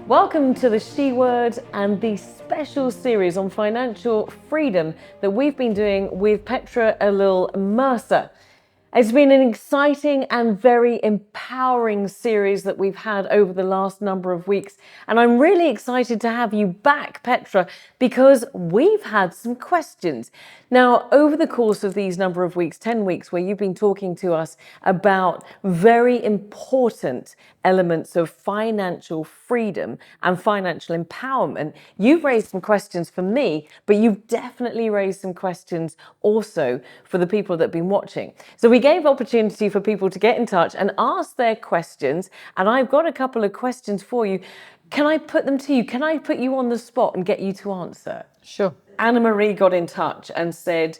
Welcome to the She Word and the special series on financial freedom that we've been doing with Petra Ellul Mercer. It's been an exciting and very empowering series that we've had over the last number of weeks. And I'm really excited to have you back, Petra, because we've had some questions. Now, over the course of these number of weeks, 10 weeks, where you've been talking to us about very important elements of financial freedom and financial empowerment, you've raised some questions for me, but you've definitely raised some questions also for the people that have been watching. So we gave opportunity for people to get in touch and ask their questions, and I've got a couple of questions for you. Can I put them to you? Can I put you on the spot and get you to answer? Sure. Anna Marie got in touch and said,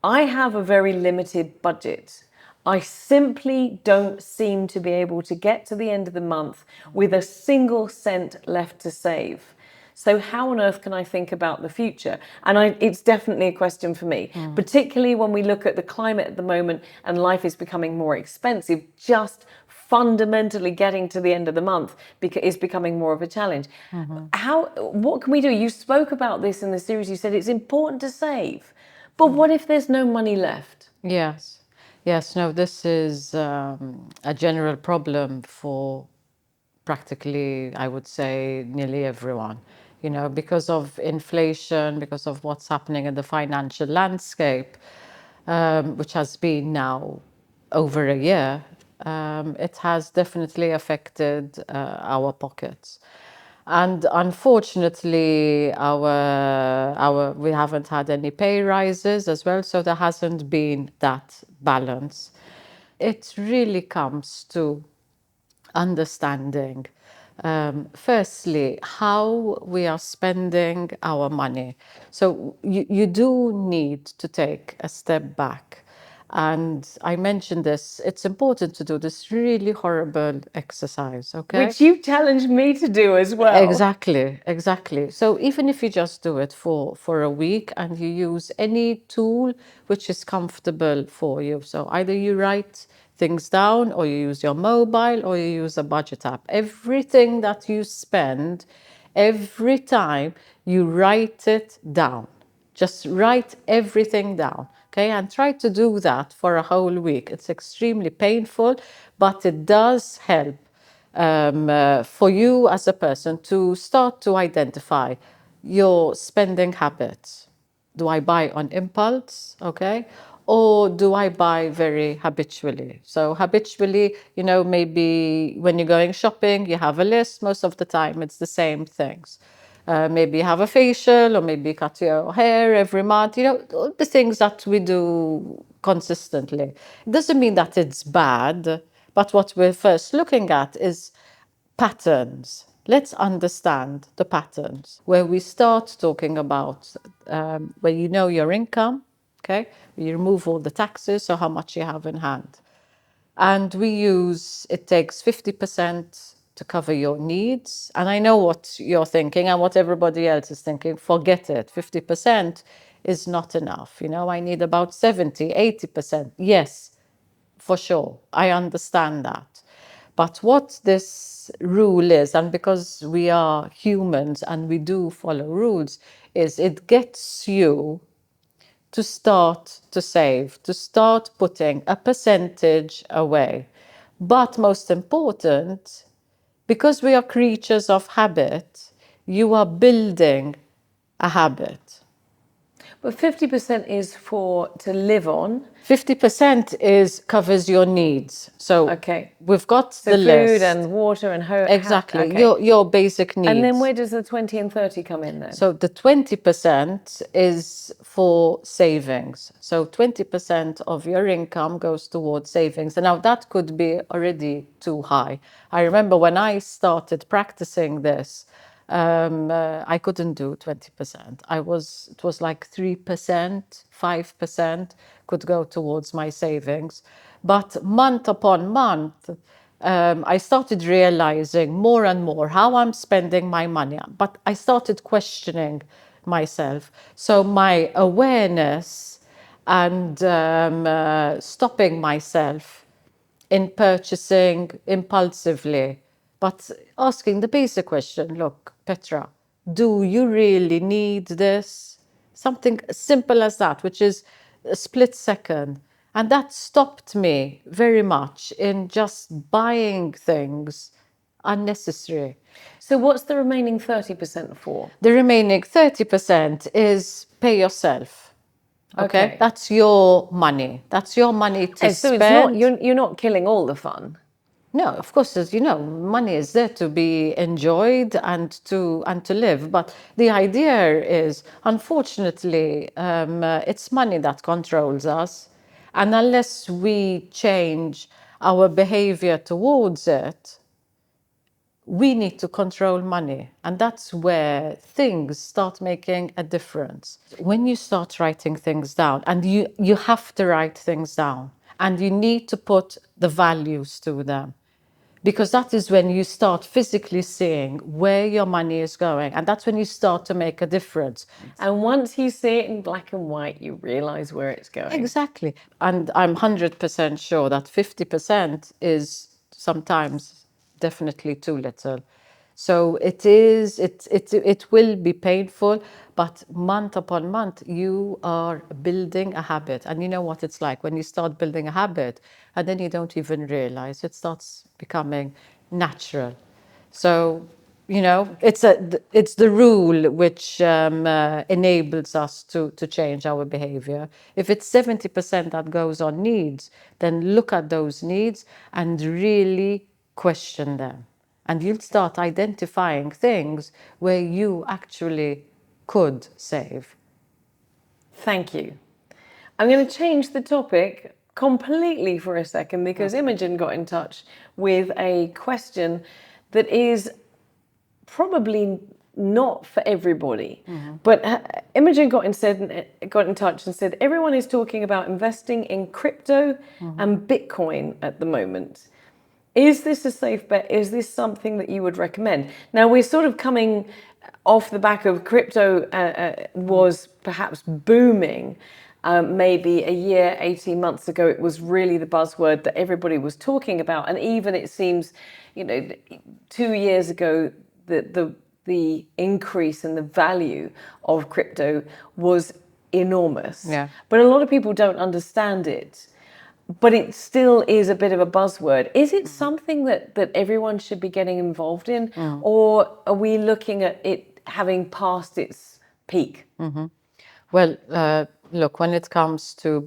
I have a very limited budget. I simply don't seem to be able to get to the end of the month with a single cent left to save. So how on earth can I think about the future? And it's definitely a question for me, particularly when we look at the climate at the moment and life is becoming more expensive. Just fundamentally getting to the end of the month is becoming more of a challenge. What can we do? You spoke about this in the series. You said it's important to save, but what if there's no money left? Yes, no, this is a general problem for practically, I would say, nearly everyone. You know, because of inflation, because of what's happening in the financial landscape, which has been now over a year, it has definitely affected our pockets. And unfortunately, we haven't had any pay rises as well, so there hasn't been that balance. It really comes to understanding, firstly, how we are spending our money. So you do need to take a step back. And I mentioned this, it's important to do this really horrible exercise, okay? Which you've challenged me to do as well. Exactly. So even if you just do it for a week and you use any tool which is comfortable for you. So either you write things down, or you use your mobile, or you use a budget app. Everything that you spend, every time you write it down. Just write everything down, okay? And try to do that for a whole week. It's extremely painful, but it does help for you as a person to start to identify your spending habits. Do I buy on impulse, okay? Or do I buy very habitually? So habitually, maybe when you're going shopping, you have a list. Most of the time, it's the same things. Maybe you have a facial, or maybe cut your hair every month. All the things that we do consistently. It doesn't mean that it's bad, but what we're first looking at is patterns. Let's understand the patterns, where we start talking about where you know your income, okay? You remove all the taxes, so how much you have in hand. And it takes 50% to cover your needs. And I know what you're thinking and what everybody else is thinking. Forget it. 50% is not enough. I need about 70, 80%. Yes, for sure. I understand that. But what this rule is, and because we are humans and we do follow rules, is it gets you to start to save, to start putting a percentage away. But most important, because we are creatures of habit, you are building a habit. But 50% is to live on. 50% covers your needs. So okay, we've got the food list and water and exactly, okay. your basic needs. And then where does the 20 and 30 come in then? So the 20% is for savings. So 20% of your income goes towards savings. And now that could be already too high. I remember when I started practicing this, I couldn't do 20%. It was like 3%, 5% could go towards my savings. But month upon month, I started realizing more and more how I'm spending my money. But I started questioning myself. So my awareness and stopping myself in purchasing impulsively, but asking the basic question, look, Petra, do you really need this? Something simple as that, which is a split second. And that stopped me very much in just buying things unnecessary. So what's the remaining 30% for? The remaining 30% is pay yourself. Okay? That's your money. That's your money to So spend. it's not, you're not killing all the fun. No, of course, as you know, money is there to be enjoyed and to live. But the idea is, unfortunately, it's money that controls us, and unless we change our behavior towards it, we need to control money, and that's where things start making a difference. When you start writing things down, and you have to write things down, and you need to put the values to them, because that is when you start physically seeing where your money is going, and that's when you start to make a difference. And once you see it in black and white, you realize where it's going. Exactly. And I'm 100% sure that 50% is sometimes definitely too little. So it will be painful, but month upon month, you are building a habit. And you know what it's like when you start building a habit and then you don't even realize it starts becoming natural. So, you know, it's the rule which enables us to change our behavior. If it's 70% that goes on needs, then look at those needs and really question them. And you'll start identifying things where you actually could save. Thank you. I'm going to change the topic completely for a second because Imogen got in touch with a question that is probably not for everybody. But Imogen got in touch and said everyone is talking about investing in crypto and Bitcoin at the moment. Is this a safe bet? Is this something that you would recommend? Now, we're sort of coming off the back of crypto was perhaps booming. Maybe a year, 18 months ago, it was really the buzzword that everybody was talking about. And even it seems, 2 years ago, the increase in the value of crypto was enormous. Yeah. But a lot of people don't understand it. But it still is a bit of a buzzword. Is it something that everyone should be getting involved in? Or are we looking at it having passed its peak? Well, look, when it comes to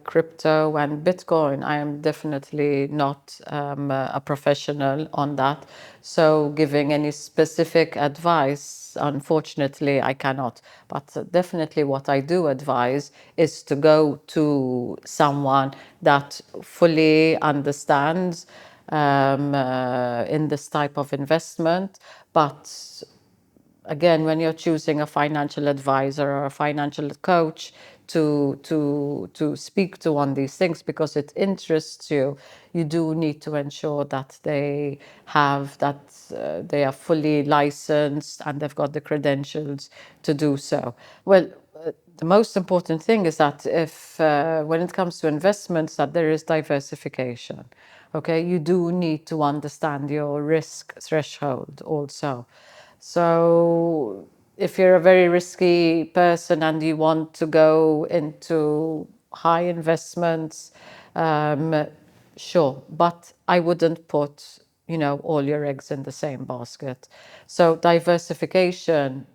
crypto and Bitcoin, I am definitely not a professional on that. So, giving any specific advice, unfortunately, I cannot. But definitely, what I do advise is to go to someone that fully understands in this type of investment. But again, when you're choosing a financial advisor or a financial coach to speak to on these things because it interests you, you do need to ensure that they are fully licensed and they've got the credentials to do so. Well, the most important thing is that if when it comes to investments, that there is diversification. Okay, you do need to understand your risk threshold also. So if you're a very risky person and you want to go into high investments, sure, but I wouldn't put, all your eggs in the same basket. So diversification,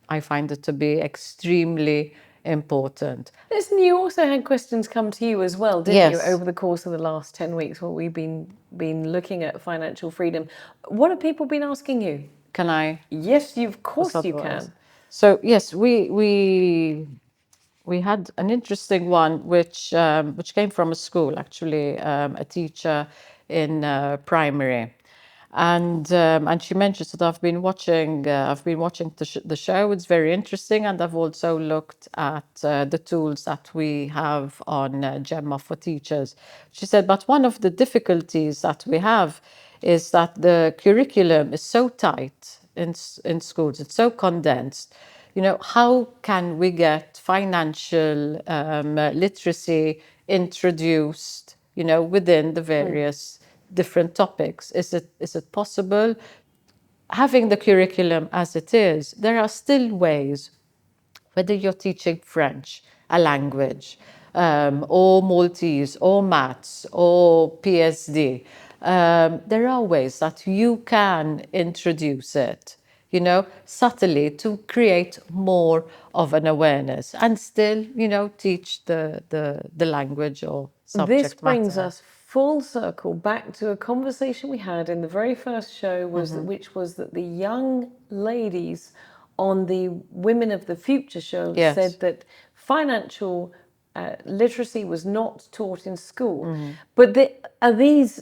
I find it to be extremely important. Listen, you also had questions come to you as well, didn't you, Yes. over the course of the last 10 weeks while we've been looking at financial freedom. What have people been asking you? Can I? Yes, of course you Otherwise. can. So yes, we had an interesting one which came from a school, actually, a teacher in primary, and she mentioned that I've been watching the show. It's very interesting, and I've also looked at the tools that we have on Gemma for teachers. She said, but one of the difficulties that we have is that the curriculum is so tight in schools. It's so condensed. How can we get financial literacy introduced, within the various different topics. Is it possible? Having the curriculum as it is, there are still ways, whether you're teaching French, a language, or Maltese, or maths, or PSD, there are ways that you can introduce it, you know, subtly, to create more of an awareness and still, you know, teach the language or subject This brings matter. us full circle back to a conversation we had in the very first show, which was that the young ladies on the Women of the Future show Yes. said that financial literacy was not taught in school. But are these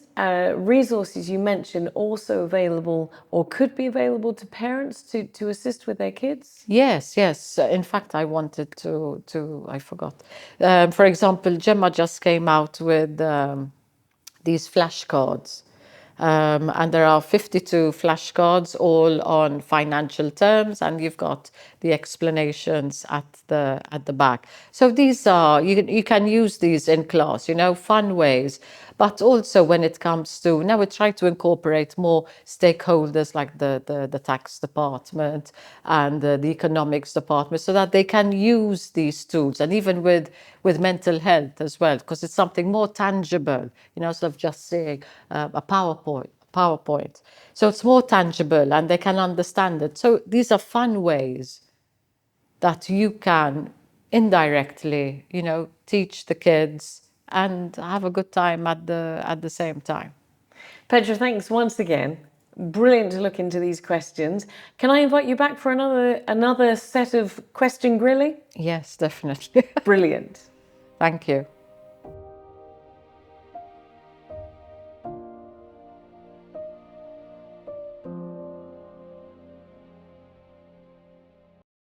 resources you mentioned also available or could be available to parents to assist with their kids? Yes, yes. In fact, I wanted I forgot. For example, Gemma just came out with these flashcards. And there are 52 flashcards, all on financial terms, and you've got the explanations at the back. So these are, you can use these in class, you know, fun ways. But also when it comes to, now we try to incorporate more stakeholders like the tax department and the economics department, so that they can use these tools, and even with mental health as well, because it's something more tangible, you know, instead of just saying a PowerPoint. So it's more tangible and they can understand it. So these are fun ways that you can indirectly, you know, teach the kids and have a good time at the same time. Petra, thanks once again. Brilliant to look into these questions. Can I invite you back for another set of question grilling? Yes, definitely. Brilliant. Thank you.